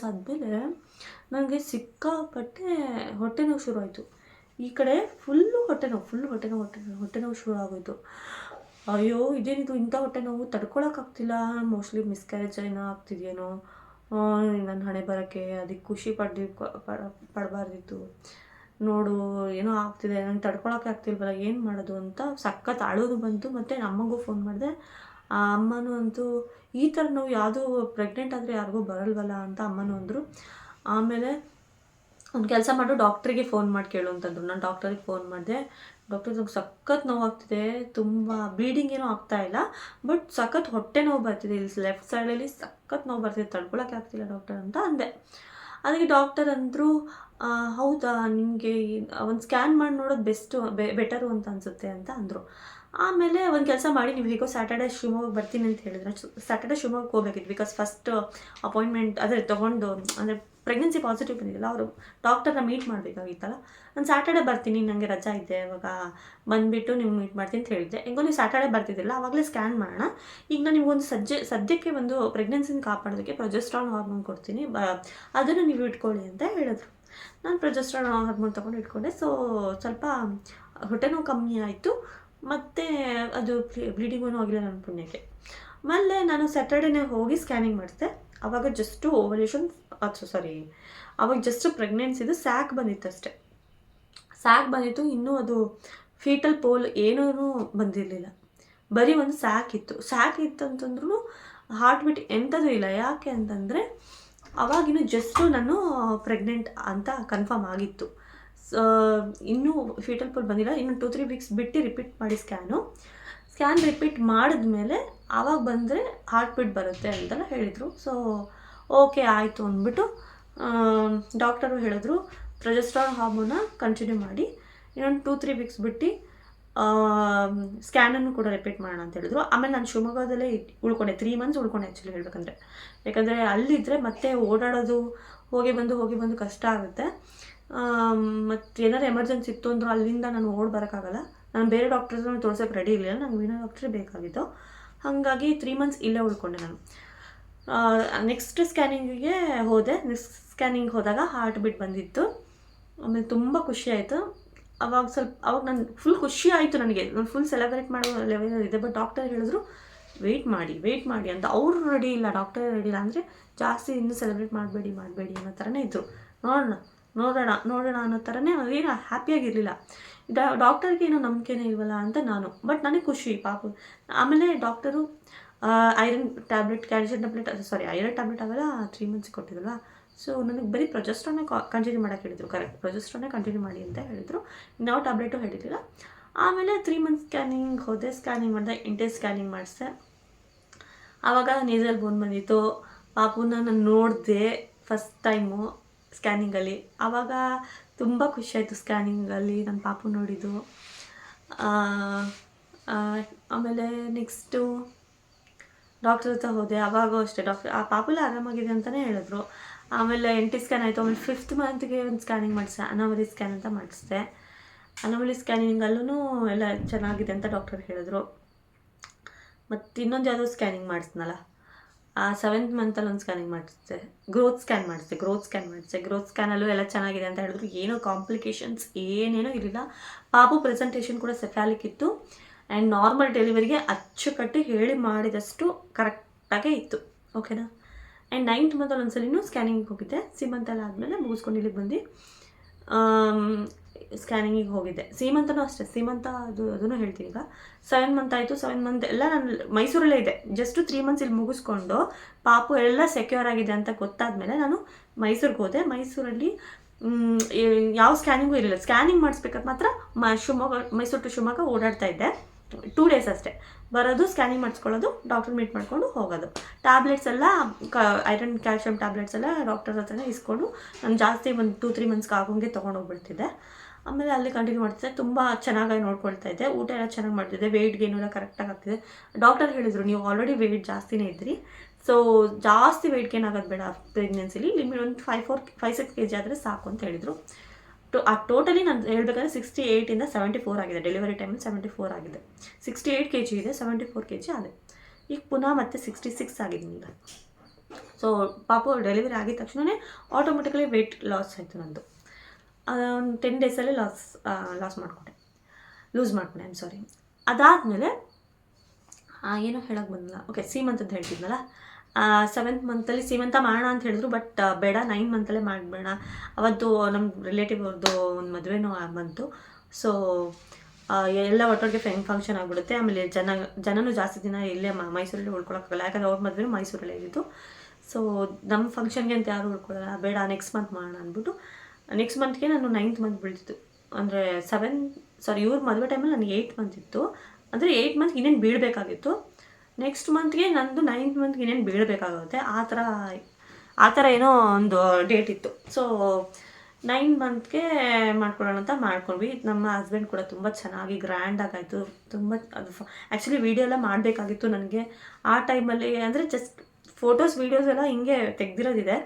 Days ಆದಮೇಲೆ ನನಗೆ ಸಿಕ್ಕಾಪಟ್ಟೆ ಹೊಟ್ಟೆ ನೋವು ಶುರು ಆಯಿತು. ಈ ಕಡೆ ಫುಲ್ಲು ಹೊಟ್ಟೆ ನೋವು ಶುರು ಆಗೋಯಿತು. ಅಯ್ಯೋ ಇದೇನಿದು ಇಂಥ ಹೊಟ್ಟೆ ನೋವು ತಡ್ಕೊಳಕ್ಕಾಗ್ತಿಲ್ಲ. ಮೋಸ್ಟ್ಲಿ ಮಿಸ್ಕ್ಯಾರೇಜ್ ಏನೋ ಆಗ್ತಿದೆಯೇನೋ, ನನ್ನ ಹಣೆ ಬರೋಕ್ಕೆ. ಅದಕ್ಕೆ ಖುಷಿ ಪಡಬಾರ್ದಿತ್ತು. ನೋಡು ಏನೋ ಆಗ್ತಿದೆ, ನಂಗೆ ತಡ್ಕೊಳಕ್ಕೆ ಆಗ್ತಿಲ್ವಲ್ಲ, ಏನು ಮಾಡೋದು ಅಂತ ಸಖತ್ ಅಳೋದು ಬಂತು. ಮತ್ತು ಅಮ್ಮಗೂ ಫೋನ್ ಮಾಡಿದೆ. ಆ ಅಮ್ಮನೂ ಅಂತೂ ಈ ಥರ ನೋವು ಯಾವುದೂ ಪ್ರೆಗ್ನೆಂಟ್ ಆದರೆ ಯಾರಿಗೂ ಬರಲ್ವಲ್ಲ ಅಂತ ಅಮ್ಮನೂ ಅಂದರು. ಆಮೇಲೆ ಒಂದು ಕೆಲಸ ಮಾಡು, ಡಾಕ್ಟ್ರಿಗೆ ಫೋನ್ ಮಾಡಿ ಕೇಳು ಅಂತಂದರು. ನಾನು ಡಾಕ್ಟರಿಗೆ ಫೋನ್ ಮಾಡಿದೆ. ಡಾಕ್ಟರ್ ನಂಗೆ ಸಖತ್ ನೋವಾಗ್ತಿದೆ, ತುಂಬ ಬ್ಲೀಡಿಂಗ್ ಏನೂ ಆಗ್ತಾಯಿಲ್ಲ, ಬಟ್ ಸಖತ್ ಹೊಟ್ಟೆ ನೋವು ಬರ್ತಿದೆ, ಇಲ್ಲಿ ಲೆಫ್ಟ್ ಸೈಡಲ್ಲಿ ಸಖತ್ ನೋವು ಬರ್ತಿದೆ, ತಡ್ಕೊಳಕ್ಕೆ ಆಗ್ತಿಲ್ಲ ಡಾಕ್ಟರ್ ಅಂತ ಅಂದೆ. ಅದಕ್ಕೆ ಡಾಕ್ಟರ್ ಅಂದರು, ಹೌದಾ ನಿಮಗೆ ಒಂದು ಸ್ಕ್ಯಾನ್ ಮಾಡಿ ನೋಡೋದು ಬೆಟರು ಅಂತ ಅನಿಸುತ್ತೆ ಅಂತ ಅಂದರು. ಆಮೇಲೆ ಒಂದು ಕೆಲಸ ಮಾಡಿ, ನೀವು ಹೇಗೋ ಸ್ಯಾಟರ್ಡೆ ಶಿವಮೊಗ್ಗಕ್ಕೆ ಬರ್ತೀನಿ ಅಂತ ಹೇಳಿದ್ರೆ, ಸ್ಯಾಟರ್ಡೆ ಶಿವಮೊಗ್ಗಕ್ಕೆ ಹೋಗ್ಬೇಕಿತ್ತು. ಬಿಕಾಸ್ ಫಸ್ಟ್ ಅಪಾಯಿಂಟ್ಮೆಂಟ್ ಅದೇ ತೊಗೊಂಡು, ಅಂದರೆ ಪ್ರೆಗ್ನೆನ್ಸಿ ಪಾಸಿಟಿವ್ ಬಂದಿಲ್ಲ, ಅವರು ಡಾಕ್ಟರ್ನ ಮೀಟ್ ಮಾಡಬೇಕಾಗಿತ್ತಲ್ಲ. ನಾನು ಸ್ಯಾಟರ್ಡೆ ಬರ್ತೀನಿ, ನನಗೆ ರಜಾ ಇದೆ, ಅವಾಗ ಬಂದುಬಿಟ್ಟು ನೀವು ಮೀಟ್ ಮಾಡ್ತೀನಿ ಅಂತ ಹೇಳಿದ್ದೆ. ಹೆಂಗೋ ನೀವು ಸ್ಯಾಟರ್ಡೆ ಬರ್ತಿದ್ದಿಲ್ಲ, ಆವಾಗಲೇ ಸ್ಕ್ಯಾನ್ ಮಾಡೋಣ. ಈಗ ನಾನು ನಿಮಗೊಂದು ಸದ್ಯಕ್ಕೆ ಒಂದು ಪ್ರೆಗ್ನೆನ್ಸಿನ ಕಾಪಾಡೋದಕ್ಕೆ ಪ್ರೊಜೆಸ್ಟ್ರಾನ್ ಹಾರ್ಮೋನ್ ಕೊಡ್ತೀನಿ, ಅದನ್ನು ನೀವು ಇಟ್ಕೊಳ್ಳಿ ಅಂತ ಹೇಳಿದ್ರು. ನಾನು ಪ್ರೊಜೆಸ್ಟ್ರಾನ್ ಹಾರ್ಮೋನ್ ತೊಗೊಂಡು ಇಟ್ಕೊಂಡೆ. ಸೊ ಸ್ವಲ್ಪ ಹೊಟ್ಟೆ ನೋವು ಕಮ್ಮಿ ಆಯಿತು, ಮತ್ತು ಅದು ಬ್ಲೀಡಿಂಗೂ ಆಗಿಲ್ಲ ನನ್ನ ಪುಣ್ಯಕ್ಕೆ. ಆಮೇಲೆ ನಾನು ಸ್ಯಾಟರ್ಡೇನೇ ಹೋಗಿ ಸ್ಕ್ಯಾನಿಂಗ್ ಮಾಡಿದೆ. ಆವಾಗ ಜಸ್ಟು ಓವಲ್ಯೂಷನ್ ಆವಾಗ ಜಸ್ಟ್ ಪ್ರೆಗ್ನೆನ್ಸಿದು ಸ್ಯಾಕ್ ಬಂದಿತ್ತು ಅಷ್ಟೆ. ಸ್ಯಾಕ್ ಬಂದಿತ್ತು, ಇನ್ನೂ ಅದು ಫೀಟಲ್ ಪೋಲ್ ಏನೂ ಬಂದಿರಲಿಲ್ಲ, ಬರೀ ಒಂದು ಸ್ಯಾಕ್ ಇತ್ತು ಅಂತಂದ್ರೂ ಹಾರ್ಟ್ ಬೀಟ್ ಎಂಥದ್ದು ಇಲ್ಲ. ಯಾಕೆ ಅಂತಂದರೆ ಅವಾಗಿನ್ನೂ ಜಸ್ಟು ನಾನು ಪ್ರೆಗ್ನೆಂಟ್ ಅಂತ ಕನ್ಫರ್ಮ್ ಆಗಿತ್ತು. ಇನ್ನೂ ಫೀಟಲ್ ಪೋಲ್ ಬಂದಿಲ್ಲ. ಇನ್ನು 2-3 ವೀಕ್ಸ್ ಬಿಟ್ಟು ರಿಪೀಟ್ ಮಾಡಿ ಸ್ಕ್ಯಾನ್ ರಿಪೀಟ್ ಮಾಡಿದ್ಮೇಲೆ ಆವಾಗ ಬಂದರೆ ಹಾರ್ಟ್ ಬೀಟ್ ಬರುತ್ತೆ ಅಂತೆಲ್ಲ ಹೇಳಿದರು. ಸೊ ಓಕೆ ಆಯಿತು ಅಂದ್ಬಿಟ್ಟು ಡಾಕ್ಟರು ಹೇಳಿದ್ರು, ಪ್ರೊಜೆಸ್ಟ್ರಾನ್ ಹಾರ್ಮೋನ ಕಂಟಿನ್ಯೂ ಮಾಡಿ, ಇನ್ನೊಂದು 2-3 ವೀಕ್ಸ್ ಬಿಟ್ಟು ಸ್ಕ್ಯಾನನ್ನು ಕೂಡ ರಿಪೀಟ್ ಮಾಡೋಣ ಅಂತ ಹೇಳಿದ್ರು. ಆಮೇಲೆ ನಾನು ಶಿವಮೊಗ್ಗದಲ್ಲೇ ಉಳ್ಕೊಂಡೆ, 3 ಮಂತ್ಸ್ ಉಳ್ಕೊಂಡೆ ಆ್ಯಕ್ಚುಲಿ ಹೇಳ್ಬೇಕಂದ್ರೆ. ಯಾಕಂದರೆ ಅಲ್ಲಿದ್ದರೆ ಮತ್ತೆ ಓಡಾಡೋದು, ಹೋಗಿ ಬಂದು ಕಷ್ಟ ಆಗುತ್ತೆ. ಮತ್ತು ಏನಾದ್ರು ಎಮರ್ಜೆನ್ಸಿ ಇತ್ತು ಅಂದರೂ ಅಲ್ಲಿಂದ ನಾನು ಬರೋಕ್ಕಾಗಲ್ಲ. ನಾನು ಬೇರೆ ಡಾಕ್ಟರ್ಸ್ನ ತೋರ್ಸೋಕ್ಕೆ ರೆಡಿ ಇರಲಿಲ್ಲ, ನಂಗೆ ವೀಣಾ ಡಾಕ್ಟ್ರೇ ಬೇಕಾಗಿತ್ತು. ಹಾಗಾಗಿ 3 ಮಂತ್ಸ್ ಇಲ್ಲೇ ಉಳ್ಕೊಂಡೆ ನಾನು. ನೆಕ್ಸ್ಟ್ ಸ್ಕ್ಯಾನಿಂಗಿಗೆ ಹೋದೆ. ನೆಕ್ಸ್ಟ್ ಸ್ಕ್ಯಾನಿಂಗ್ ಹೋದಾಗ ಹಾರ್ಟ್ ಬೀಟ್ ಬಂದಿತ್ತು. ಆಮೇಲೆ ತುಂಬ ಖುಷಿ ಆಯಿತು. ಅವಾಗ ನಾನು ಫುಲ್ ಖುಷಿ ಆಯಿತು ನನಗೆ, ನಾನು ಫುಲ್ ಸೆಲೆಬ್ರೇಟ್ ಮಾಡೋ ಲೆವೆಲ್ ಇದೆ. ಬಟ್ ಡಾಕ್ಟರ್ ಹೇಳಿದ್ರು ವೆಯ್ಟ್ ಮಾಡಿ ಅಂತ. ಅವರು ರೆಡಿ ಇಲ್ಲ, ಡಾಕ್ಟರ್ ರೆಡಿ ಇಲ್ಲ, ಅಂದರೆ ಜಾಸ್ತಿ ಇನ್ನೂ ಸೆಲೆಬ್ರೇಟ್ ಮಾಡಬೇಡಿ ಅನ್ನೋ ಥರನೇ ಇದ್ದರು. ನೋಡೋಣ ಅನ್ನೋ ಥರನೇ, ಏನು ಹ್ಯಾಪಿಯಾಗಿರಲಿಲ್ಲ. ಡಾಕ್ಟರ್ಗೆ ಏನೋ ನಂಬಿಕೆನೇ ಇಲ್ವಲ್ಲ ಅಂತ ನಾನು, ಬಟ್ ನನಗೆ ಖುಷಿ ಪಾಪ. ಆಮೇಲೆ doctor iron tablet, calcium tablet, iron tablet ಅವೆಲ್ಲ 3 ಮಂತ್ಸ್ ಕೊಟ್ಟಿದ್ರಲ್ಲ. ಸೊ ನನಗೆ ಬರೀ ಪ್ರೊಜೆಸ್ಟ್ರಾನೇ ಕಂಟಿನ್ಯೂ ಮಾಡೋಕ್ಕೆ ಹೇಳಿದರು. ಕರೆಕ್ಟ್, ಪ್ರೊಜೆಸ್ಟ್ರಾನೇ ಕಂಟಿನ್ಯೂ ಮಾಡಿ ಅಂತ ಹೇಳಿದರು, ಯಾವ ಟ್ಯಾಬ್ಲೆಟು ಹೇಳಿರಲಿಲ್ಲ. ಆಮೇಲೆ 3 ಮಂತ್ಸ್ ಸ್ಕ್ಯಾನಿಂಗ್ ಹೋದೆ. ಸ್ಕ್ಯಾನಿಂಗ್ ಮಾಡಿದೆ, ಇಂಟೆಸ್ಟ್ ಸ್ಕ್ಯಾನಿಂಗ್ ಮಾಡಿಸಿದೆ. ಆವಾಗ ನೇಸಲ್ ಬೋನ್ ಬಂದಿತ್ತು. ಪಾಪುನ ನಾನು ನೋಡಿದೆ ಫಸ್ಟ್ ಟೈಮು ಸ್ಕ್ಯಾನಿಂಗಲ್ಲಿ. ಆವಾಗ ತುಂಬ ಖುಷಿಯಾಯಿತು ಸ್ಕ್ಯಾನಿಂಗಲ್ಲಿ ನನ್ನ ಪಾಪು ನೋಡಿದ್ದು. ಆಮೇಲೆ ನೆಕ್ಸ್ಟು ಡಾಕ್ಟರ್ ಹತ್ರ ಹೋದೆ. ಆವಾಗೂ ಅಷ್ಟೇ ಡಾಕ್ಟರ್ ಆ ಪಾಪುಲ್ಲ ಆರಾಮಾಗಿದೆ ಅಂತಲೇ ಹೇಳಿದ್ರು. ಆಮೇಲೆ NT ಸ್ಕ್ಯಾನ್ ಆಯಿತು. ಆಮೇಲೆ 5th ಮಂತ್ಗೆ ಒಂದು ಸ್ಕ್ಯಾನಿಂಗ್ ಮಾಡಿಸಿದೆ, ಅನಾಮಲಿ ಸ್ಕ್ಯಾನ್ ಅಂತ ಮಾಡಿಸಿದೆ. ಅನಾಮಲಿ ಸ್ಕ್ಯಾನಿಂಗಲ್ಲೂ ಎಲ್ಲ ಚೆನ್ನಾಗಿದೆ ಅಂತ ಡಾಕ್ಟರ್ ಹೇಳಿದ್ರು. ಮತ್ತು ಇನ್ನೊಂದು ಯಾವುದೋ ಸ್ಕ್ಯಾನಿಂಗ್ ಮಾಡಿಸ್ನಲ್ಲ, 7th ಮಂತಲ್ಲಿ ಒಂದು ಸ್ಕ್ಯಾನಿಂಗ್ ಮಾಡಿಸಿದೆ, ಗ್ರೋತ್ ಸ್ಕ್ಯಾನಲ್ಲೂ ಎಲ್ಲ ಚೆನ್ನಾಗಿದೆ ಅಂತ ಹೇಳಿದ್ರು. ಏನೋ ಕಾಂಪ್ಲಿಕೇಶನ್ಸ್ ಏನೇನೋ ಇರಲಿಲ್ಲ. ಪಾಪು ಪ್ರೆಸೆಂಟೇಷನ್ ಕೂಡ ಸೆಫಾಲಿಕ್ ಇತ್ತು. ಆ್ಯಂಡ್ ನಾರ್ಮಲ್ ಡೆಲಿವರಿಗೆ ಅಚ್ಚುಕಟ್ಟು ಹೇಳಿ ಮಾಡಿದಷ್ಟು ಕರೆಕ್ಟಾಗೇ ಇತ್ತು. ಓಕೆನಾ. ಆ್ಯಂಡ್ 9th ಮಂತಲ್ಲಿ ಒಂದ್ಸಲಿನೂ ಸ್ಕ್ಯಾನಿಂಗಿಗೆ ಹೋಗಿದ್ದೆ. ಸೀಮಂತೆಲ್ಲ ಆದಮೇಲೆ ಮುಗಿಸ್ಕೊಂಡು ಇಲ್ಲಿಗೆ ಬಂದು ಸ್ಕ್ಯಾನಿಂಗಿಗೆ ಹೋಗಿದ್ದೆ. ಸೀಮಂತನೂ ಅಷ್ಟೇ, ಸೀಮಂತ ಅದನ್ನು ಹೇಳ್ತೀನಿ. ಈಗ 7 ಮಂತ್ ಆಯಿತು. 7 ಮಂತ್ ಎಲ್ಲ ನಾನು ಮೈಸೂರಲ್ಲೇ ಇದೆ. ಜಸ್ಟು 3 ಮಂತ್ಸ್ ಇಲ್ಲಿ ಮುಗಿಸ್ಕೊಂಡು ಪಾಪು ಎಲ್ಲ ಸೆಕ್ಯೂರ್ ಆಗಿದೆ ಅಂತ ಗೊತ್ತಾದಮೇಲೆ ನಾನು ಮೈಸೂರಿಗೆ ಹೋದೆ. ಮೈಸೂರಲ್ಲಿ ಯಾವ ಸ್ಕ್ಯಾನಿಂಗೂ ಇರಲಿಲ್ಲ. ಸ್ಕ್ಯಾನಿಂಗ್ ಮಾಡಿಸ್ಬೇಕಾದ್ರೆ ಮಾತ್ರ ಮೈಸೂರು ಟು ಶಿವಮೊಗ್ಗ ಓಡಾಡ್ತಾ ಇದ್ದೆ. 2 ಡೇಸ್ ಅಷ್ಟೇ ಬರೋದು, ಸ್ಕ್ಯಾನಿಂಗ್ ಮಾಡಿಸ್ಕೊಳ್ಳೋದು, ಡಾಕ್ಟರ್ ಮೀಟ್ ಮಾಡಿಕೊಂಡು ಹೋಗೋದು. ಟ್ಯಾಬ್ಲೆಟ್ಸ್ ಎಲ್ಲ ಐರನ್ ಕ್ಯಾಲ್ಶಿಯಂ ಟ್ಯಾಬ್ಲೆಟ್ಸ್ ಎಲ್ಲ ಡಾಕ್ಟರ್ ಹತ್ರನೇ ಇಸ್ಕೊಂಡು ನಾನು ಜಾಸ್ತಿ ಒಂದು 2-3 ಮಂತ್ಸ್ಗೆ ಆಗೋಂಗೆ ತೊಗೊಂಡೋಗ್ಬಿಡ್ತಿದ್ದೆ. ಆಮೇಲೆ ಅಲ್ಲಿ ಕಂಟಿನ್ಯೂ ಮಾಡ್ತಿದ್ದೆ. ತುಂಬ ಚೆನ್ನಾಗಿ ನೋಡ್ಕೊಳ್ತಾ ಇದ್ದೆ. ಊಟ ಎಲ್ಲ ಚೆನ್ನಾಗಿ ಮಾಡ್ತಿದ್ದೆ. ವೆಯ್ಟ್ ಗೇನು ಎಲ್ಲ ಕರೆಕ್ಟಾಗಿ ಆಗ್ತಿದೆ. ಡಾಕ್ಟರ್ ಹೇಳಿದರು, ನೀವು ಆಲ್ರೆಡಿ ವೆಯ್ಟ್ ಜಾಸ್ತಿನೇ ಇದ್ರಿ, ಸೊ ಜಾಸ್ತಿ ವೆಯ್ಟ್ ಗೇನ್ ಆಗೋದು ಬೇಡ ಪ್ರೆಗ್ನೆನ್ಸಿಲಿ, ಲಿಮಿಟ್ ಒಂದು 5-6 kg ಆದರೆ ಸಾಕು ಅಂತ ಹೇಳಿದರು. ಟೋಟಲಿ ನಾನು ಹೇಳ್ಬೇಕಂದ್ರೆ 68ಇಂದ 74 ಆಗಿದೆ. ಡೆಲಿವರಿ ಟೈಮಲ್ಲಿ 74 ಆಗಿದೆ. 68 kg ಇದೆ, 74 kg ಆಗಿದೆ. ಈಗ ಪುನಃ ಮತ್ತೆ 66 ಆಗಿದ್ದೀನಿ ಈಗ. ಸೊ ಪಾಪು ಡೆಲಿವರಿ ಆಗಿದ ತಕ್ಷಣವೇ ಆಟೋಮೆಟಿಕಲಿ ವೆಯ್ಟ್ ಲಾಸ್ ಆಯಿತು ನಂದು. ಒಂದು 10 ಡೇಸಲ್ಲೇ ಲೂಸ್ ಮಾಡ್ಕೊಂಡೆ ಐಮ್ ಸಾರಿ. ಅದಾದಮೇಲೆ ಏನೋ ಹೇಳೋಕ್ಕೆ ಬಂದಿಲ್ಲ, ಓಕೆ ಸೀಮಂತ್ ಅಂತ ಹೇಳ್ತಿದ್ನಲ್ಲ, 7th ಮಂತಲ್ಲಿ ಸೀಮಂತ ಮಾಡೋಣ ಅಂತ ಹೇಳಿದ್ರು. ಬಟ್ ಬೇಡ 9 ಮಂತಲ್ಲೇ ಮಾಡಿಬೇಡ. ಅವತ್ತು ನಮ್ಮ ರಿಲೇಟಿವ್ ಅವ್ರದ್ದು ಒಂದು ಮದುವೆನೂ ಬಂತು. ಸೊ ಎಲ್ಲ ಒಟ್ಟೊಟ್ಟಿಗೆ ಫಂಕ್ಷನ್ ಆಗಿಬಿಡುತ್ತೆ. ಆಮೇಲೆ ಜನನೂ ಜಾಸ್ತಿ ದಿನ ಇಲ್ಲೇ ಮೈಸೂರಲ್ಲಿ ಉಳ್ಕೊಳಕ್ಕಾಗಲ್ಲ, ಯಾಕಂದರೆ ಅವ್ರ ಮದುವೆ ಮೈಸೂರಲ್ಲೇ ಇದ್ದಿತ್ತು. ಸೊ ನಮ್ಮ ಫಂಕ್ಷನ್ಗೆ ಅಂತ ಯಾರು ಉಳ್ಕೊಳ್ಳಲ್ಲ, ಬೇಡ ನೆಕ್ಸ್ಟ್ ಮಂತ್ ಮಾಡೋಣ ಅಂದ್ಬಿಟ್ಟು ನೆಕ್ಸ್ಟ್ ಮಂತ್ಗೆ ನಾನು 9th ಮಂತ್ ಬೀಳ್ತಿತ್ತು. ಅಂದರೆ ಇವ್ರ ಮದುವೆ ಟೈಮಲ್ಲಿ ನನಗೆ 8 ಮಂತ್ ಇತ್ತು. ಅಂದರೆ 8 ಮಂತ್ಗೆ ಇನ್ನೇನು ಬೀಳಬೇಕಾಗಿತ್ತು. ನೆಕ್ಸ್ಟ್ ಮಂತ್ಗೆ ನಂದು 9th ಮಂತ್ಗೆ ಇನ್ನೇನು ಬೀಳಬೇಕಾಗುತ್ತೆ, ಆ ಥರ ಏನೋ ಒಂದು ಡೇಟ್ ಇತ್ತು. ಸೊ 9 ಮಂತ್ಗೆ ಮಾಡ್ಕೊಳ್ಳೋಣ ಅಂತ ಮಾಡ್ಕೊಂಡ್ವಿ. ನಮ್ಮ ಹಸ್ಬೆಂಡ್ ಕೂಡ ತುಂಬ ಚೆನ್ನಾಗಿ ಗ್ರ್ಯಾಂಡಾಗಾಯಿತು. ತುಂಬ ಅದು ಆ್ಯಕ್ಚುಲಿ ವೀಡಿಯೋ ಎಲ್ಲ ಮಾಡಬೇಕಾಗಿತ್ತು ನನಗೆ ಆ ಟೈಮಲ್ಲಿ. ಅಂದರೆ ಜಸ್ಟ್ ಫೋಟೋಸ್ ವೀಡಿಯೋಸ್ ಎಲ್ಲ ಹಿಂಗೆ ತೆಗ್ದಿರೋದಿದೆ,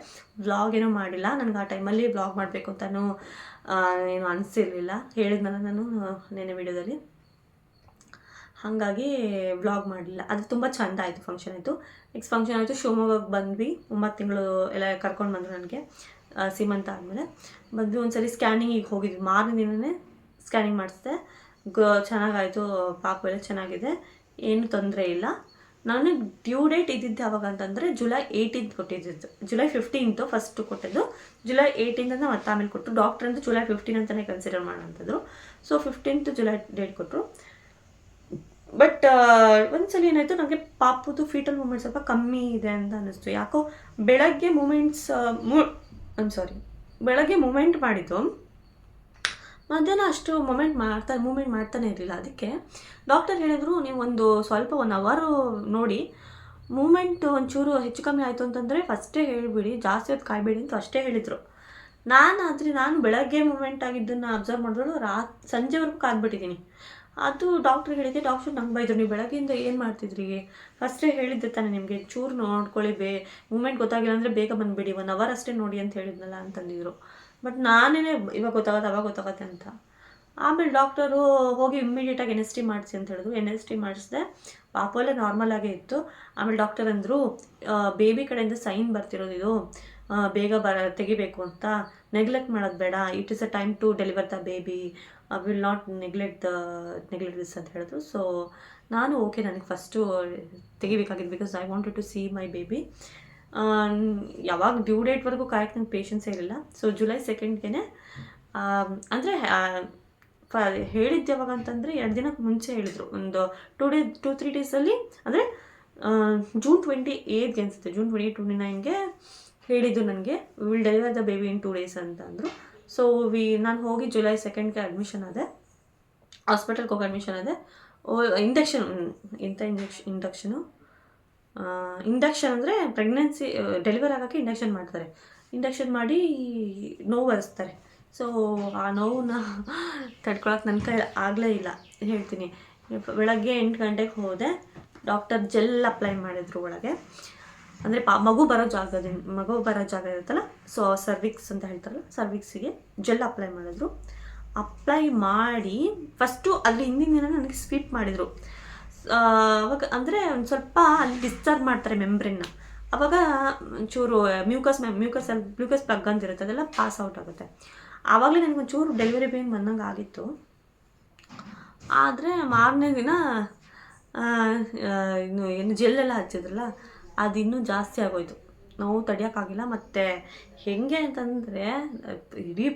ವ್ಲಾಗ್ ಏನೂ ಮಾಡಿಲ್ಲ. ನನಗೆ ಆ ಟೈಮಲ್ಲಿ ವ್ಲಾಗ್ ಮಾಡಬೇಕು ಅಂತಲೂ ಏನು ಅನಿಸಿರಲಿಲ್ಲ, ಹೇಳಿದ್ನಲ್ಲ ನಾನು ನೆನ್ನೆ ವೀಡಿಯೋದಲ್ಲಿ. ಹಾಗಾಗಿ ವ್ಲಾಗ್ ಮಾಡಲಿಲ್ಲ. ಅದು ತುಂಬ ಚೆಂದ ಆಯಿತು, ಫಂಕ್ಷನ್ ಆಯಿತು. ನೆಕ್ಸ್ಟ್ ಫಂಕ್ಷನ್ ಆಯಿತು, ಶಿವಮೊಗ್ಗಕ್ಕೆ ಬಂದ್ವಿ. 9 ತಿಂಗಳು ಎಲ್ಲ ಕರ್ಕೊಂಡು ಬಂದರು ನನಗೆ. ಸೀಮಂತ ಆದಮೇಲೆ ಬಂದ್ವಿ. ಒಂದ್ಸರಿ ಸ್ಕ್ಯಾನಿಂಗಿಗೆ ಹೋಗಿದ್ವಿ, ಮಾರನೇ ದಿನವೇ ಸ್ಕ್ಯಾನಿಂಗ್ ಮಾಡಿಸಿದೆ. ಚೆನ್ನಾಗಾಯಿತು, ಪಾಪು ಎಲ್ಲ ಚೆನ್ನಾಗಿದೆ, ಏನೂ ತೊಂದರೆ ಇಲ್ಲ. ನಾನು ಡ್ಯೂ ಡೇಟ್ ಇದ್ದಿದ್ದು ಯಾವಾಗ ಅಂತಂದರೆ July 18th ಕೊಟ್ಟಿದ್ದು. July 15th ಫಸ್ಟು ಕೊಟ್ಟಿದ್ದು, July 18th ಅಂತ ಮತ್ತೆ ಆಮೇಲೆ ಕೊಟ್ಟರು. ಡಾಕ್ಟ್ರ್ ಅಂತೂ July 15 ಅಂತಲೇ ಕನ್ಸಿಡರ್ ಮಾಡೋಂಥದ್ದು. ಸೊ 15th July ಡೇಟ್ ಕೊಟ್ಟರು. ಬಟ್ ಒಂದ್ಸಲ ಏನಾಯಿತು, ನನಗೆ ಪಾಪುದು ಫೀಟಲ್ ಮೂಮೆಂಟ್ ಸ್ವಲ್ಪ ಕಮ್ಮಿ ಇದೆ ಅಂತ ಅನ್ನಿಸ್ತು. ಯಾಕೋ ಬೆಳಗ್ಗೆ ಬೆಳಗ್ಗೆ ಮೂಮೆಂಟ್ ಮಾಡಿದ್ದು, ಮಧ್ಯಾಹ್ನ ಅಷ್ಟು ಮೂಮೆಂಟ್ ಮಾಡ್ತಾನೆ ಇರಲಿಲ್ಲ. ಅದಕ್ಕೆ ಡಾಕ್ಟರ್ ಹೇಳಿದರು, ನೀವು ಸ್ವಲ್ಪ 1 ಅವರು ನೋಡಿ, ಮೂಮೆಂಟ್ ಒಂಚೂರು ಹೆಚ್ಚು ಕಮ್ಮಿ ಆಯಿತು ಅಂತಂದರೆ ಫಸ್ಟೇ ಹೇಳಿಬಿಡಿ, ಜಾಸ್ತಿ ಹೊತ್ತು ಕಾಯಬೇಡಿ ಅಂತ ಅಷ್ಟೇ ಹೇಳಿದರು. ನಾನು ಬೆಳಗ್ಗೆ ಮೂಮೆಂಟ್ ಆಗಿದ್ದನ್ನು ಅಬ್ಸರ್ವ್ ಮಾಡಿದ್ರು ಸಂಜೆವರೆಗೂ ಕಾದ್ಬಿಟ್ಟಿದ್ದೀನಿ. ಅದು ಡಾಕ್ಟ್ರಿಗೆ ಹೇಳಿದ್ದೆ. ಡಾಕ್ಟ್ರು ನಂಗೆ ಬೈದರು, ನೀವು ಬೆಳಗ್ಗೆಯಿಂದ ಏನು ಮಾಡ್ತಿದ್ರಿ, ಫಸ್ಟೇ ಹೇಳಿದ್ದೆ ತಾನೆ ನಿಮಗೆ, ಚೂರು ನೋಡ್ಕೊಳ್ಳಿ, ಮೂಮೆಂಟ್ ಗೊತ್ತಾಗಿಲ್ಲ ಅಂದರೆ ಬೇಗ ಬಂದುಬಿಡಿ, 1 ಅವರ್ ಅಷ್ಟೇ ನೋಡಿ ಅಂತ ಹೇಳಿದ್ನಲ್ಲ ಅಂತಂದಿದ್ರು. ಬಟ್ ನಾನೇನೆ ಇವಾಗ ಗೊತ್ತಾಗತ್ತೆ ಅಂತ. ಆಮೇಲೆ ಡಾಕ್ಟರು ಹೋಗಿ ಇಮ್ಮಿಡಿಯೇಟಾಗಿ NST ಮಾಡಿಸಿ ಅಂತ ಹೇಳಿದ್ರು. NST ಮಾಡಿಸಿದೆ, ಪಾಪು ಎಲ್ಲ ನಾರ್ಮಲಾಗೇ ಇತ್ತು. ಆಮೇಲೆ ಡಾಕ್ಟರ್ ಅಂದರು, ಬೇಬಿ ಕಡೆಯಿಂದ ಸೈನ್ ಬರ್ತಿರೋದು ಇದು, ಬೇಗ ತೆಗಿಬೇಕು ಅಂತ, ನೆಗ್ಲೆಕ್ಟ್ ಮಾಡೋದು ಬೇಡ, it is a time to deliver the baby, will not neglect this ಅಂತ ಹೇಳಿದ್ರು. ಸೊ ನಾನು ಓಕೆ, ನನಗೆ ಫಸ್ಟು ತೆಗಿಬೇಕಾಗಿದ್ದು, because I wanted to see my baby. ಯಾವಾಗ ಡ್ಯೂ ಡೇಟ್ವರೆಗೂ ಕಾಯಕ್ಕೆ ನಂಗೆ ಪೇಷನ್ಸೇ ಇರಲಿಲ್ಲ. ಸೊ July 2nd ಅಂದರೆ ಹೇಳಿದ್ದು ಯಾವಾಗ ಅಂತಂದರೆ 2 ದಿನಕ್ಕೆ ಮುಂಚೆ ಹೇಳಿದರು. ಒಂದು 2-3 ಡೇಸಲ್ಲಿ, ಅಂದರೆ June 28ಗೆ ಅನಿಸುತ್ತೆ, June 29ಗೆ ಹೇಳಿದ್ದು ನನಗೆ, will deliver the baby in 2 days ಅಂತ ಅಂದರು. ಸೊ ನಾನು ಹೋಗಿ July 2ಗೆ ಅಡ್ಮಿಷನ್ ಆದೆ, ಹಾಸ್ಪಿಟಲ್ಗೆ ಹೋಗಿ ಅಡ್ಮಿಷನ್ ಆದೆ. ಇಂಡಕ್ಷನ್ ಅಂದರೆ ಪ್ರೆಗ್ನೆನ್ಸಿ ಡೆಲಿವರ್ ಆಗೋಕ್ಕೆ ಇಂಡಕ್ಷನ್ ಮಾಡ್ತಾರೆ. ಇಂಡಕ್ಷನ್ ಮಾಡಿ ನೋವು ಬರೆಸ್ತಾರೆ. ಸೊ ಆ ನೋವನ್ನ ತಡ್ಕೊಳಕ್ಕೆ ನನ್ನ ಕೈ ಆಗಲೇ ಇಲ್ಲ, ಹೇಳ್ತೀನಿ. ಬೆಳಗ್ಗೆ 8 ಗಂಟೆಗೆ ಹೋದೆ, ಡಾಕ್ಟರ್ ಜೆಲ್ ಅಪ್ಲೈ ಮಾಡಿದ್ರು ಒಳಗೆ. ಅಂದರೆ ಮಗು ಬರೋ ಜಾಗ ಇರುತ್ತಲ್ಲ, ಸೊ ಸರ್ವಿಕ್ಸ್ ಅಂತ ಹೇಳ್ತಾರಲ್ಲ, ಸರ್ವಿಕ್ಸಿಗೆ ಜೆಲ್ ಅಪ್ಲೈ ಮಾಡಿದ್ರು. ಅಪ್ಲೈ ಮಾಡಿ ಫಸ್ಟು ಅದ್ರ ಹಿಂದಿನ ದಿನ ನನಗೆ ಸ್ವೀಪ್ ಮಾಡಿದರು. ಅವಾಗ ಅಂದರೆ ಒಂದು ಸ್ವಲ್ಪ ಅಲ್ಲಿ ಡಿಸ್ಚಾರ್ಜ್ ಮಾಡ್ತಾರೆ ಮೆಂಬ್ರೆನ್ನ. ಆವಾಗ ಒಂಚೂರು ಮ್ಯೂಕಸ್ ಪ್ಲಗ್ ಅಂತ ಇರುತ್ತೆ, ಅದೆಲ್ಲ ಪಾಸ್ ಔಟ್ ಆಗುತ್ತೆ. ಆವಾಗಲೇ ನನಗೊಂಚೂರು ಡೆಲಿವರಿ ಪೇನ್ ಬಂದಂಗೆ ಆಗಿತ್ತು. ಆದರೆ ಮಾರನೇ ದಿನ ಏನು ಜೆಲ್ಲೆಲ್ಲ ಹಚ್ಚಿದ್ರಲ್ಲ, ಅದು ಇನ್ನೂ ಜಾಸ್ತಿ ಆಗೋಯ್ತು, ನೋವು ತಡೆಯೋಕ್ಕಾಗಿಲ್ಲ. ಮತ್ತು ಹೇಗೆ ಅಂತಂದರೆ ಇಡೀ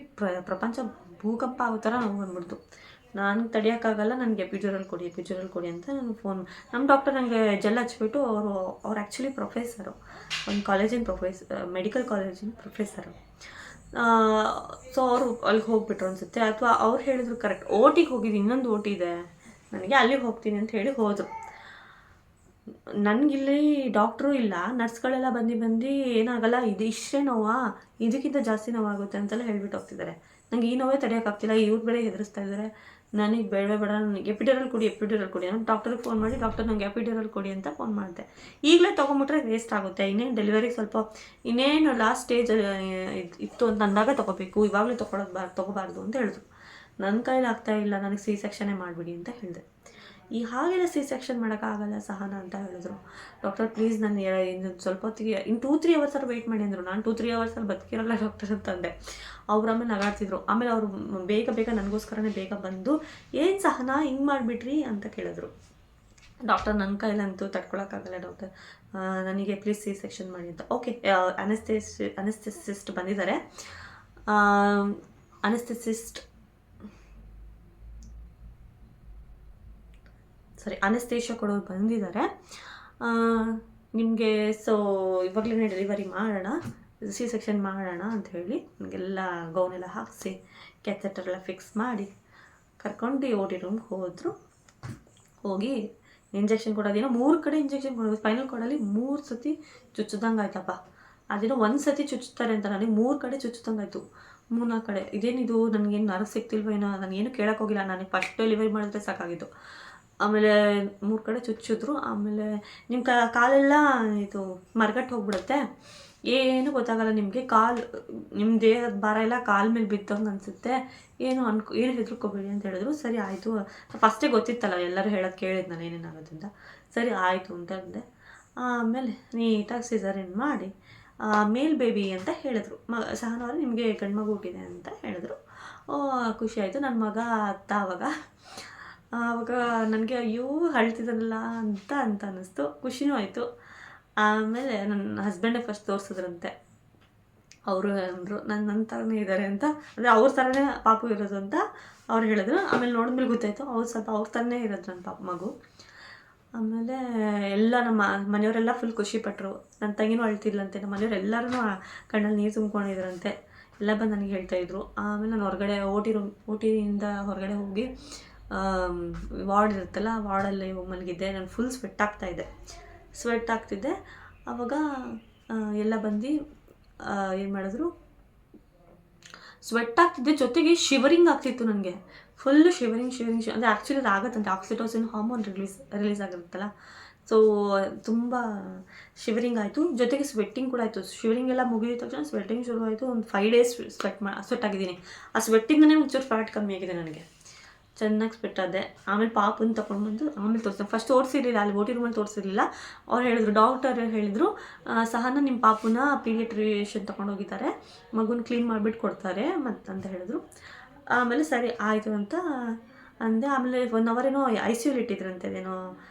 ಪ್ರಪಂಚ ಭೂಕಂಪ ಆಗೋ ಥರ ನೋವು ಬಂದ್ಬಿಡ್ತು. ನಾನು ತಡೆಯೋಕ್ಕಾಗಲ್ಲ, ನನಗೆ ಎಪಿಡ್ಯೂರಲ್ ಕೊಡಿ ಅಂತ ನಾನು ಫೋನ್. ನಮ್ಮ ಡಾಕ್ಟರ್ ನನಗೆ ಜೆಲ್ ಹಚ್ಬಿಟ್ಟು, ಅವ್ರು ಆ್ಯಕ್ಚುಲಿ ಪ್ರೊಫೆಸರು, ಒಂದು ಮೆಡಿಕಲ್ ಕಾಲೇಜಿನ ಪ್ರೊಫೆಸರು. ಸೊ ಅವರು ಅಲ್ಲಿಗೆ ಹೋಗ್ಬಿಟ್ರು ಅನಿಸುತ್ತೆ, ಅಥವಾ ಅವ್ರು ಹೇಳಿದ್ರು ಕರೆಕ್ಟ್, OTಗೆ ಹೋಗಿದ್ದೀನಿ, ಇನ್ನೊಂದು OT ಇದೆ ನನಗೆ, ಅಲ್ಲಿಗೆ ಹೋಗ್ತೀನಿ ಅಂತ ಹೇಳಿ ಹೋದರು. ನನಗಿಲ್ಲಿ ಡಾಕ್ಟ್ರು ಇಲ್ಲ, ನರ್ಸ್ಗಳೆಲ್ಲ ಬಂದು ಏನಾಗಲ್ಲ, ಇದು ಇಷ್ಟೇ ನೋವಾ, ಇದಕ್ಕಿಂತ ಜಾಸ್ತಿ ನೋವಾಗುತ್ತೆ ಅಂತೆಲ್ಲ ಹೇಳ್ಬಿಟ್ಟು ಹೋಗ್ತಿದ್ದಾರೆ. ನನಗೆ ಈ ನೋವೇ ತಡೆಯೋಕ್ಕಾಗ್ತಿಲ್ಲ, ಇವ್ರು ಬೇರೆ ಹೆದರಿಸ್ತಾ ಇದ್ದಾರೆ. ನನಗೆ ಬೇಡ ನನಗೆ ಎಪಿಡ್ಯೂರಲ್ ಕೊಡಿ ನಾನು ಡಾಕ್ಟರ್ಗೆ ಫೋನ್ ಮಾಡಿ, ಡಾಕ್ಟರ್ ನನಗೆ ಎಪಿಡ್ಯೂರಲ್ ಕೊಡಿ ಅಂತ ಫೋನ್ ಮಾಡಿದೆ. ಈಗಲೇ ತೊಗೊಂಬಿಟ್ರೆ ವೇಸ್ಟ್ ಆಗುತ್ತೆ, ಇನ್ನೇನು ಡೆಲಿವರಿಗೆ ಇನ್ನೇನು ಲಾಸ್ಟ್ ಸ್ಟೇಜ್ ಇತ್ತು ಅಂತ ಅಂದಾಗ ತೊಗೋಬೇಕು, ಇವಾಗಲೇ ತೊಗೋಬಾರ್ದು ಅಂತ ಹೇಳಿದ್ರು. ನನ್ನ ಕೈಲಿ ಆಗ್ತಾಯಿಲ್ಲ, ನನಗೆ C-ಸೆಕ್ಷನ್ನೇ ಮಾಡಿಬಿಡಿ ಅಂತ ಹೇಳಿದೆ. ಹಾಗೆಲ್ಲ ಸಿ ಸೆಕ್ಷನ್ ಮಾಡೋಕ್ಕಾಗಲ್ಲ ಸಹನ ಅಂತ ಹೇಳಿದ್ರು. ಡಾಕ್ಟರ್ ಪ್ಲೀಸ್ ನಾನು ಇನ್ನು ಸ್ವಲ್ಪ ಹೊತ್ತಿಗೆ ಇನ್ನು 2-3 ಅವರ್ಸಲ್ಲಿ ವೆಯ್ಟ್ ಮಾಡಿ ಅಂದರು. ನಾನು 2-3 ಅವರ್ಸಲ್ಲಿ ಬದುಕಿರಲ್ಲ ಡಾಕ್ಟರ್ ಅಂತಂದೆ. ಅವ್ರು ಆಮೇಲೆ ನಗಾಡ್ತಿದ್ರು. ಆಮೇಲೆ ಅವರು ಬೇಗ ನನಗೋಸ್ಕರನೇ ಬೇಗ ಬಂದು ಏನು ಸಹನ ಹಿಂಗೆ ಮಾಡಿಬಿಟ್ರಿ ಅಂತ ಕೇಳಿದ್ರು. ಡಾಕ್ಟರ್ ನನ್ನ ಕೈಲಂತೂ ತಡ್ಕೊಳಕ್ಕಾಗಲ್ಲ ಡಾಕ್ಟರ್, ನನಗೆ ಪ್ಲೀಸ್ ಸಿ ಸೆಕ್ಷನ್ ಮಾಡಿ ಅಂತ. ಓಕೆ, ಅನೆಸ್ಥೆಸಿಸ್ಟ್ ಬಂದಿದ್ದಾರೆ. ಅನೆಸ್ಥೇಷಿಯಾ ಕೊಡೋರು ಬಂದಿದ್ದಾರೆ. ನಿಮಗೆ ಸೊ ಇವಾಗಲೇ ಡೆಲಿವರಿ ಮಾಡೋಣ, ಸಿ ಸೆಕ್ಷನ್ ಮಾಡೋಣ ಅಂತ ಹೇಳಿ ನನಗೆಲ್ಲ ಗೌನೆಲ್ಲ ಹಾಕಿಸಿ ಕ್ಯಾಥೆಟರೆಲ್ಲ ಫಿಕ್ಸ್ ಮಾಡಿ ಕರ್ಕೊಂಡು OT ರೂಮ್ಗೆ ಹೋದರು. ಹೋಗಿ ಇಂಜೆಕ್ಷನ್ ಕೊಡೋದೇನೋ 3 ಕಡೆ ಇಂಜೆಕ್ಷನ್ ಕೊಡೋದು. ಸ್ಪೈನಲ್ ಕಾರ್ಡಲ್ಲಿ 3 ಸತಿ ಚುಚ್ಚಿದಂಗೆ ಆಯ್ತಪ್ಪ. ಅದೇನೋ 1 ಸತಿ ಚುಚ್ಚುತ್ತಾರೆ ಅಂತ, ನನಗೆ 3 ಕಡೆ ಚುಚ್ಚಿದಂಗೆ ಆಯಿತು. 3-4 ಕಡೆ. ಇದೇನಿದು ನನಗೇನು ನರ್ವ್ ಸಿಗ್ತಿಲ್ವೋ ಏನೋ, ನಾನೇನು ಕೇಳೋಕ್ಕೋಗಿಲ್ಲ. ನನಗೆ ಫಸ್ಟ್ ಡೆಲಿವರಿ ಮಾಡಿದ್ರೆ ಸಾಕಾಗಿತ್ತು. ಆಮೇಲೆ 3 ಕಡೆ ಚುಚ್ಚಿದ್ರು. ಆಮೇಲೆ ನಿಮ್ಮ ಕಾಲೆಲ್ಲ ಇದು ಮರಗಟ್ಟು ಹೋಗ್ಬಿಡುತ್ತೆ, ಏನು ಗೊತ್ತಾಗಲ್ಲ ನಿಮಗೆ. ನಿಮ್ಮ ದೇಹದ ಭಾರ ಎಲ್ಲ ಕಾಲ ಮೇಲೆ ಬಿದ್ದಂಗೆ ಅನಿಸುತ್ತೆ, ಏನು ಹೆದರ್ಕೋಬೇಡಿ ಅಂತ ಹೇಳಿದ್ರು. ಸರಿ ಆಯಿತು, ಫಸ್ಟೇ ಗೊತ್ತಿತ್ತಲ್ಲ, ಎಲ್ಲರೂ ಹೇಳೋದು ಕೇಳಿದ್ದು ನಾನು ಏನೇನಾಗೋದ್ರಿಂದ. ಸರಿ ಆಯಿತು ಅಂತ ಅಂದೆ. ಆಮೇಲೆ ನೀಟಾಗಿ ಸಿಸರಿನ್ ಮಾಡಿ ಮೇಲ್ ಬೇಬಿ ಅಂತ ಹೇಳಿದ್ರು. ಸಹನವರು ನಿಮಗೆ ಗಂಡ್ಮಗು ಹುಟ್ಟಿದೆ ಅಂತ ಹೇಳಿದ್ರು. ಖುಷಿ ಆಯಿತು. ನನ್ನ ಮಗ ಅತ್ತ ಆವಾಗ ನನಗೆ ಅಯ್ಯೋ ಅಳ್ತಿದ್ದನಲ್ಲ ಅಂತ ಅನ್ನಿಸ್ತು. ಖುಷಿನೂ ಆಯಿತು. ಆಮೇಲೆ ನನ್ನ ಹಸ್ಬೆಂಡೇ ಫಸ್ಟ್ ತೋರಿಸಿದ್ರಂತೆ. ಅವರು ಅಂದರು ನನ್ನ ಥರನೇ ಇದ್ದಾರೆ ಅಂತ, ಅಂದರೆ ಅವ್ರ ಥರನೇ ಪಾಪು ಇರೋದು ಅಂತ ಅವ್ರು ಹೇಳಿದ್ರು. ಆಮೇಲೆ ನೋಡಿದ್ಮೇಲೆ ಗೊತ್ತಾಯಿತು ಸ್ವಲ್ಪ ಅವ್ರ ಥರನೇ ಇರೋದು ನನ್ನ ಮಗು. ಆಮೇಲೆ ಎಲ್ಲ ನಮ್ಮ ಮನೆಯವರೆಲ್ಲ ಫುಲ್ ಖುಷಿಪಟ್ಟರು. ನನ್ನ ತಂಗಿನೂ ಅಳ್ತಿದ್ಲಂತೆ. ನಮ್ಮ ಮನೆಯವರೆಲ್ಲರೂ ಕಣ್ಣಲ್ಲಿ ನೀರು ತುಂಬ್ಕೊಂಡಿದ್ರಂತೆ. ಎಲ್ಲ ಬಂದು ನನಗೆ ಹೇಳ್ತಾಯಿದ್ರು. ಆಮೇಲೆ ನಾನು ಹೊರಗಡೆ ಓಟಿಯಿಂದ ಹೊರಗಡೆ ಹೋಗಿ ವಾರ್ಡ್ ಇರುತ್ತಲ್ಲ, ವಾರ್ಡಲ್ಲಿ ಹೋಗಿ ಮಲಗಿದ್ದೆ. ನಾನು ಫುಲ್ ಸ್ವೆಟ್ ಆಗ್ತಿದ್ದೆ. ಆವಾಗ ಎಲ್ಲ ಬಂದು ಏನು ಮಾಡಿದ್ರು, ಸ್ವೆಟ್ ಆಗ್ತಿದ್ದೆ, ಜೊತೆಗೆ ಶಿವರಿಂಗ್ ಆಗ್ತಿತ್ತು ನನಗೆ. ಫುಲ್ಲು ಶಿವರಿಂಗ್ ಅಂದರೆ ಆ್ಯಕ್ಚುಲಿ ಅದು ಆಗುತ್ತಂತೆ, ಆಕ್ಸಿಟೋಸಿನ್ ಹಾರ್ಮೋನ್ ರಿಲೀಸ್ ಆಗಿರುತ್ತಲ್ಲ. ಸೊ ತುಂಬ ಶಿವರಿಂಗ್ ಆಯಿತು, ಜೊತೆಗೆ ಸ್ವೆಟ್ಟಿಂಗ್ ಕೂಡ ಆಯಿತು. ಶಿವರಿಂಗ್ ಎಲ್ಲ ಮುಗಿದ ತಕ್ಷಣ ಸ್ವೆಟ್ಟಿಂಗ್ ಶುರು ಆಯಿತು. ಒಂದು 5 ಡೇಸ್ ಸ್ವೆಟ್ ಆಗಿದ್ದೀನಿ. ಆ ಸ್ವೆಟ್ಟಿಂಗನೇ ಒಂಚೂರು ಫ್ಯಾಟ್ ಕಮ್ಮಿ ಆಗಿದೆ ನನಗೆ, ಚೆನ್ನಾಗಿ ಸ್ವೆಟ್ ಆದೆ. ಆಮೇಲೆ ಪಾಪುನ ತೊಗೊಂಡ್ಬಂದು ಆಮೇಲೆ ತೋರಿಸ್ದೆ. ಫಸ್ಟ್ ತೋರಿಸಿರಲಿಲ್ಲ, ಅಲ್ಲಿ OT ರೂಮಲ್ಲಿ ತೋರಿಸಿರಲಿಲ್ಲ. ಅವ್ರು ಹೇಳಿದ್ರು, ಡಾಕ್ಟರ್ ಹೇಳಿದರು, ಸಹನ ನಿಮ್ಮ ಪಾಪುನ ಪೀಡಿಯಾಟ್ರಿಷಿಯನ್ ತೊಗೊಂಡೋಗಿದ್ದಾರೆ, ಮಗುನ ಕ್ಲೀನ್ ಮಾಡಿಬಿಟ್ಟು ಕೊಡ್ತಾರೆ ಅಂತ ಹೇಳಿದ್ರು. ಆಮೇಲೆ ಸರಿ ಆಯಿತು ಅಂತ ಅಂದೆ. ಆಮೇಲೆ 1 ಅವರ್ ಏನೋ ICUಲಿ ಇಟ್ಟಿದ್ರಂತೆ. ಅದೇನೋ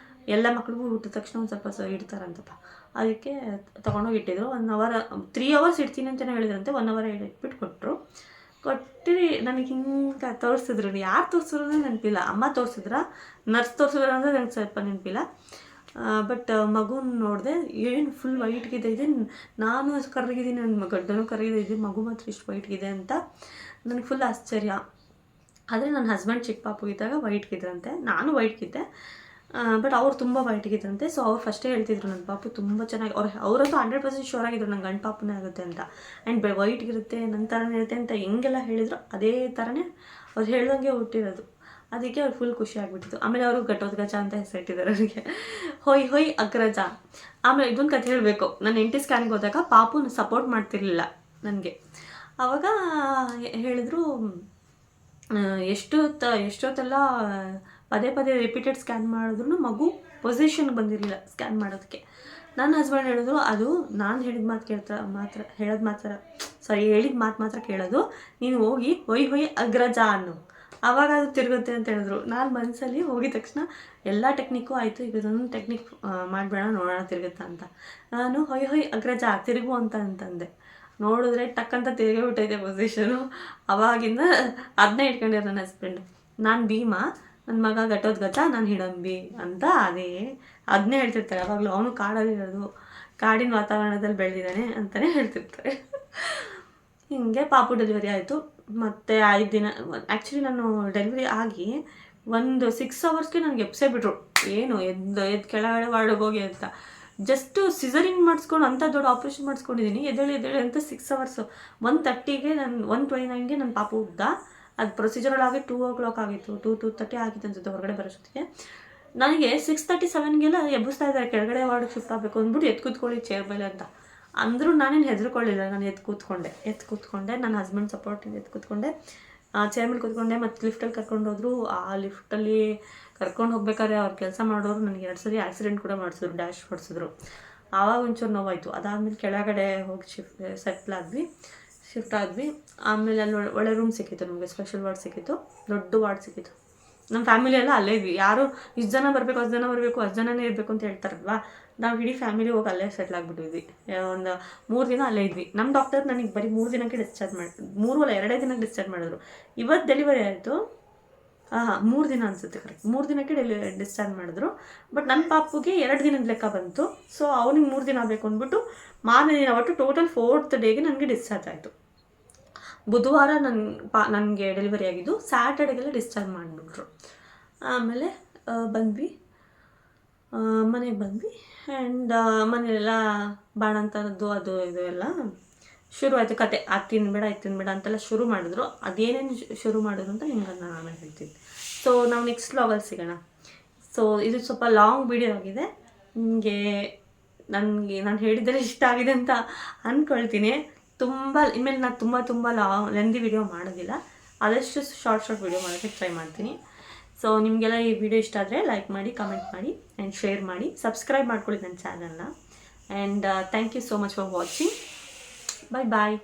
ಎಲ್ಲ ಮಕ್ಳಿಗೂ ಹುಟ್ಟಿದ ತಕ್ಷಣ ಒಂದು ಸ್ವಲ್ಪ ಇಡ್ತಾರಂತಪ್ಪ, ಅದಕ್ಕೆ ತೊಗೊಂಡೋಗಿ ಇಟ್ಟಿದ್ರು. 1 ಅವರ್ 3 ಅವರ್ಸ್ ಇಡ್ತೀನಿ ಅಂತಲೇ ಹೇಳಿದ್ರಂತೆ. 1 ಅವರ್ ಇಟ್ಬಿಟ್ಟು ಕೊಟ್ಟಿರಿ. ನನಗೆ ಹಿಂಗೆ ತೋರಿಸಿದ್ರು. ಯಾರು ತೋರಿಸಿದ್ರು ನೆನಪಿಲ್ಲ. ಅಮ್ಮ ತೋರಿಸಿದ್ರ, ನರ್ಸ್ ತೋರಿಸಿದ್ರ ಅಂದರೆ ನನಗೆ ಸ್ವಲ್ಪ ನೆನಪಿಲ್ಲ. ಬಟ್ ಮಗುನ ನೋಡಿದೆ, ಏನು ಫುಲ್ ವೈಟ್ಗಿದೆ ಇದೆ. ನಾನು ಕರ್ರಗಿದ್ದೀನಿ, ನನ್ನ ಗಡ್ಡನೂ ಕರ್ರಗಿದೆ, ಮಗು ಮಾತ್ರ ಇಷ್ಟು ವೈಟ್ಗಿದೆ ಅಂತ ನನಗೆ ಫುಲ್ ಆಶ್ಚರ್ಯ. ಆದರೆ ನನ್ನ ಹಸ್ಬೆಂಡ್ ಚಿಕ್ಕ ಪಾಪು ಇದ್ದಾಗ ವೈಟ್ಗಿದ್ರಂತೆ, ನಾನು ವೈಟ್ಗಿದ್ದೆ. ಬಟ್ ಅವ್ರು ತುಂಬ ವೈಟ್ಗಿದ್ರಂತೆ. ಸೊ ಅವ್ರು ಫಸ್ಟೇ ಹೇಳ್ತಿದ್ರು ನನ್ನ ಪಾಪು ತುಂಬ ಚೆನ್ನಾಗಿ, ಅವರಂತೂ 100% ಶೋರ್ ಆಗಿದ್ರು ನಂಗೆ ಗಂಡು ಪಾಪುನೇ ಆಗುತ್ತೆ ಅಂತ. ಆ್ಯಂಡ್ ವೈಟ್ಗಿರುತ್ತೆ, ನನ್ನ ಥರನೇ ಇರುತ್ತೆ ಅಂತ ಹೆಂಗೆಲ್ಲ ಹೇಳಿದ್ರು ಅದೇ ಥರನೇ ಅವ್ರು ಹೇಳ್ದಂಗೆ ಹುಟ್ಟಿರೋದು. ಅದಕ್ಕೆ ಅವ್ರು ಫುಲ್ ಖುಷಿ ಆಗಿಬಿಟ್ಟಿತ್ತು. ಆಮೇಲೆ ಅವರು ಘಟೋದ್ಗಜ ಅಂತ ಹೆಸರಿಟ್ಟಿದ್ದಾರೆ ಅವರಿಗೆ, ಹೊಯ್ ಅಗ್ರಜ. ಆಮೇಲೆ ಇದೊಂದು ಕಥೆ ಹೇಳಬೇಕು. ನಾನು NT ಸ್ಕ್ಯಾನ್ಗೆ ಹೋದಾಗ ಪಾಪುನ ಸಪೋರ್ಟ್ ಮಾಡ್ತಿರ್ಲಿಲ್ಲ ನನಗೆ. ಆವಾಗ ಹೇಳಿದ್ರು, ಎಷ್ಟೊತ್ತೆಲ್ಲ ಪದೇ ರಿಪೀಟೆಡ್ ಸ್ಕ್ಯಾನ್ ಮಾಡಿದ್ರು ಮಗು ಪೊಸಿಷನ್ಗೆ ಬಂದಿರಲಿಲ್ಲ ಸ್ಕ್ಯಾನ್ ಮಾಡೋದಕ್ಕೆ. ನನ್ನ ಹಸ್ಬೆಂಡ್ ಹೇಳಿದ್ರು, ಅದು ನಾನು ಹೇಳಿದ ಮಾತು ಮಾತ್ರ ಕೇಳೋದು, ನೀನು ಹೋಗಿ ಹೊಯ್ ಅಗ್ರಜ ಅನ್ನು, ಆವಾಗ ಅದು ತಿರುಗುತ್ತೆ ಅಂತ ಹೇಳಿದ್ರು. ನಾನು ಮನಸ್ಸಲ್ಲಿ ಹೋಗಿದ ತಕ್ಷಣ ಎಲ್ಲ ಟೆಕ್ನಿಕ್ಕು ಆಯಿತು, ಈಗ ಇದೊಂದು ಟೆಕ್ನಿಕ್ ಮಾಡಬೇಡ, ನೋಡೋಣ ತಿರುಗುತ್ತಾ ಅಂತ. ನಾನು ಹೊಯ್ ಅಗ್ರಜ ತಿರುಗು ಅಂತಂದೆ. ನೋಡಿದ್ರೆ ಟಕ್ಕಂತ ತಿರುಗೇ ಬಿಟ್ಟೈತೆ ಪೊಸಿಷನು. ಅವಾಗಿಂದ ಅದನ್ನೇ ಇಟ್ಕೊಂಡಿರೋ ನನ್ನ ಹಸ್ಬೆಂಡು. ನಾನು ಭೀಮಾ, ನನ್ನ ಮಗ ಘಟೋದ್ಗಜ, ನಾನು ಹಿಡಂಬಿ ಅಂತ ಅದನ್ನೇ ಹೇಳ್ತಿರ್ತಾರೆ ಯಾವಾಗಲೂ. ಅವನು ಕಾಡಲ್ಲಿರೋದು, ಕಾಡಿನ ವಾತಾವರಣದಲ್ಲಿ ಬೆಳೆದಿದ್ದಾನೆ ಅಂತಲೇ ಹೇಳ್ತಿರ್ತಾರೆ. ಹೀಗೆ ಪಾಪು ಡೆಲಿವರಿ ಆಯಿತು. ಮತ್ತು 5 ದಿನ ಆ್ಯಕ್ಚುಲಿ ನಾನು ಡೆಲಿವರಿ ಆಗಿ ಒಂದು 6 ಅವರ್ಸ್ಗೆ ನನಗೆ ಎಬ್ಸೇ ಬಿಟ್ರು. ಏನು ಎದ್ದು ಕೆಳಗಡೆ ವಾರ್ಡಿಗೆ ಹೋಗಿ ಅಂತ. ಜಸ್ಟು ಸಿಸರಿಂಗ್ ಮಾಡಿಸ್ಕೊಂಡು ಅಂಥ ದೊಡ್ಡ ಆಪ್ರೇಷನ್ ಮಾಡಿಸ್ಕೊಂಡಿದ್ದೀನಿ. ಎದ್ದೇಳಿ ಅಂತ 6 ಅವರ್ಸು. 1:30ಗೆ 1:29ಗೆ ನನ್ನ ಪಾಪು ಉದ್ದ. ಅದು ಪ್ರೊಸೀಜರಲ್ ಆಗಿ 2 o'clock ಆಗಿತ್ತು, 2:30 ಆಗಿತ್ತು ಅನ್ಸುತ್ತೆ ಹೊರಗಡೆ ಬರೋಷ್ಟೊತ್ತಿಗೆ. ನನಗೆ 6:37ಗೆಲ್ಲ ಎಬ್ಬಿಸ್ತಾ ಇದ್ದಾರೆ, ಕೆಳಗಡೆ ವಾರ್ಡಿಗೆ ಶಿಫ್ಟ್ ಆಗಬೇಕು ಅಂದ್ಬಿಟ್ಟು ಎದ್ದು ಕೂತ್ಕೊಳ್ಳಿ ಚೇರ್ ಮೇಲೆ ಅಂತ ಅಂದರೂ ನಾನೇನು ಹೆದರ್ಕೊಳ್ಳಿಲ್ಲ. ನಾನು ಎದ್ದು ಕೂತ್ಕೊಂಡೆ. ನನ್ನ ಹಸ್ಬೆಂಡ್ ಸಪೋರ್ಟಿಂದ ಎದ್ದು ಕೂತ್ಕೊಂಡೆ, ಚೇರ್ ಮೇಲೆ ಕೂತ್ಕೊಂಡೆ. ಮತ್ತು ಲಿಫ್ಟಲ್ಲಿ ಕರ್ಕೊಂಡು ಹೋದ್ರು. ಆ ಲಿಫ್ಟಲ್ಲಿ ಕರ್ಕೊಂಡು ಹೋಗ್ಬೇಕಾದ್ರೆ ಅವ್ರು ಕೆಲಸ ಮಾಡೋರು ನನಗೆ 2 ಸರಿ ಆಕ್ಸಿಡೆಂಟ್ ಕೂಡ ಮಾಡಿಸಿದ್ರು, ಡ್ಯಾಶ್ ಹೊಡಿಸಿದ್ರು. ಆವಾಗ ಒಂಚೂರು ನೋವಾಯಿತು. ಅದಾದಮೇಲೆ ಕೆಳಗಡೆ ಹೋಗಿ ಶಿಫ್ಟ್ ಆದ್ವಿ. ಆಮೇಲೆ ಅಲ್ಲಿ ಒಳ್ಳೆ ರೂಮ್ ಸಿಕ್ಕಿತ್ತು ನಮಗೆ, ಸ್ಪೆಷಲ್ ವಾರ್ಡ್ ಸಿಕ್ಕಿತ್ತು, ದೊಡ್ಡ ವಾರ್ಡ್ ಸಿಕ್ಕಿತ್ತು. ನಮ್ಮ ಫ್ಯಾಮಿಲಿ ಎಲ್ಲ ಅಲ್ಲೇ ಇದ್ವಿ. ಯಾರು ಇಷ್ಟು ಜನ ಬರಬೇಕು, 10 ಜನ ಬರಬೇಕು, 10 ಜನನೇ ಇರಬೇಕು ಅಂತ ಹೇಳ್ತಾರಲ್ವಾ, ನಾವು ಇಡೀ ಫ್ಯಾಮಿಲಿ ಹೋಗಿ ಅಲ್ಲೇ ಸೆಟ್ಲ್ ಆಗಿಬಿಟ್ಟಿದ್ವಿ. ಒಂದು 3 ದಿನ ಅಲ್ಲೇ ಇದ್ವಿ. ನಮ್ಮ ಡಾಕ್ಟರ್ ನನಗೆ ಬರೀ 3 ದಿನಕ್ಕೆ ಡಿಸ್ಚಾರ್ಜ್ 3 ಅಲ್ಲ 2 ದಿನಕ್ಕೆ ಡಿಸ್ಚಾರ್ಜ್ ಮಾಡಿದ್ರು. ಇವತ್ತು ಡೆಲಿವರಿ ಆಯಿತು. 3 ದಿನ ಅನಿಸುತ್ತೆ, ಕರೆಕ್ಟ್ 3 ದಿನಕ್ಕೆ ಡಿಸ್ಚಾರ್ಜ್ ಮಾಡಿದ್ರು. ಬಟ್ ನನ್ನ ಪಾಪುಗೆ 2 ದಿನದ ಲೆಕ್ಕ ಬಂತು. ಸೊ ಅವನಿಗೆ 3 ದಿನ ಬೇಕು ಅಂದ್ಬಿಟ್ಟು ಮಾರನೇ ದಿನ ಒಟ್ಟು ಟೋಟಲ್ 4th ಡೇಗೆ ನನಗೆ ಡಿಸ್ಚಾರ್ಜ್ ಆಯಿತು. ಬುಧವಾರ ನನಗೆ ಡೆಲಿವರಿ ಆಗಿದ್ದು, ಸ್ಯಾಟರ್ಡೇಗೆಲ್ಲ ಡಿಸ್ಚಾರ್ಜ್ ಮಾಡಿಬಿಟ್ರು. ಆಮೇಲೆ ಬಂದ್ವಿ, ಮನೆಗೆ ಬಂದ್ವಿ. ಆ್ಯಂಡ್ ಮನೆಯೆಲ್ಲ ಬಾಣಂತರದ್ದು ಅದು ಇದು ಎಲ್ಲ ಶುರು ಆಯಿತು ಕತೆ. ಅದು ತಿನ್ಬೇಡ ಇದು ತಿನ್ಬೇಡ ಅಂತೆಲ್ಲ ಶುರು ಮಾಡಿದ್ರು. ಅದೇನೇನು ಶುರು ಮಾಡಿದ್ರು ಅಂತ ನಿಮ್ಗೆ ನಾನು ಆಮೇಲೆ ಹೇಳ್ತೀನಿ. ಸೊ ನಾವು ನೆಕ್ಸ್ಟ್ ವ್ಲಾಗಲ್ಲಿ ಸಿಗೋಣ. ಸೊ ಇದು ಸ್ವಲ್ಪ ಲಾಂಗ್ ವಿಡಿಯೋ ಆಗಿದೆ. ನನಗೆ ನಾನು ಹೇಳಿದರೆ ಇಷ್ಟ ಆಗಿದೆ ಅಂತ ಅಂದ್ಕೊಳ್ತೀನಿ. ಇನ್ಮೇಲೆ ನಾನು ತುಂಬ ಲೆಂದಿ ವಿಡಿಯೋ ಮಾಡೋದಿಲ್ಲ. ಆದಷ್ಟು ಶಾರ್ಟ್ ವಿಡಿಯೋ ಮಾಡೋಕ್ಕೆ ಟ್ರೈ ಮಾಡ್ತೀನಿ. ಸೊ ನಿಮಗೆಲ್ಲ ಈ ವಿಡಿಯೋ ಇಷ್ಟ ಆದರೆ ಲೈಕ್ ಮಾಡಿ, ಕಮೆಂಟ್ ಮಾಡಿ ಆ್ಯಂಡ್ ಶೇರ್ ಮಾಡಿ, ಸಬ್ಸ್ಕ್ರೈಬ್ ಮಾಡ್ಕೊಳ್ಳಿ ನನ್ನ ಚಾನಲ್ನ. And thank you so much for watching. Bye.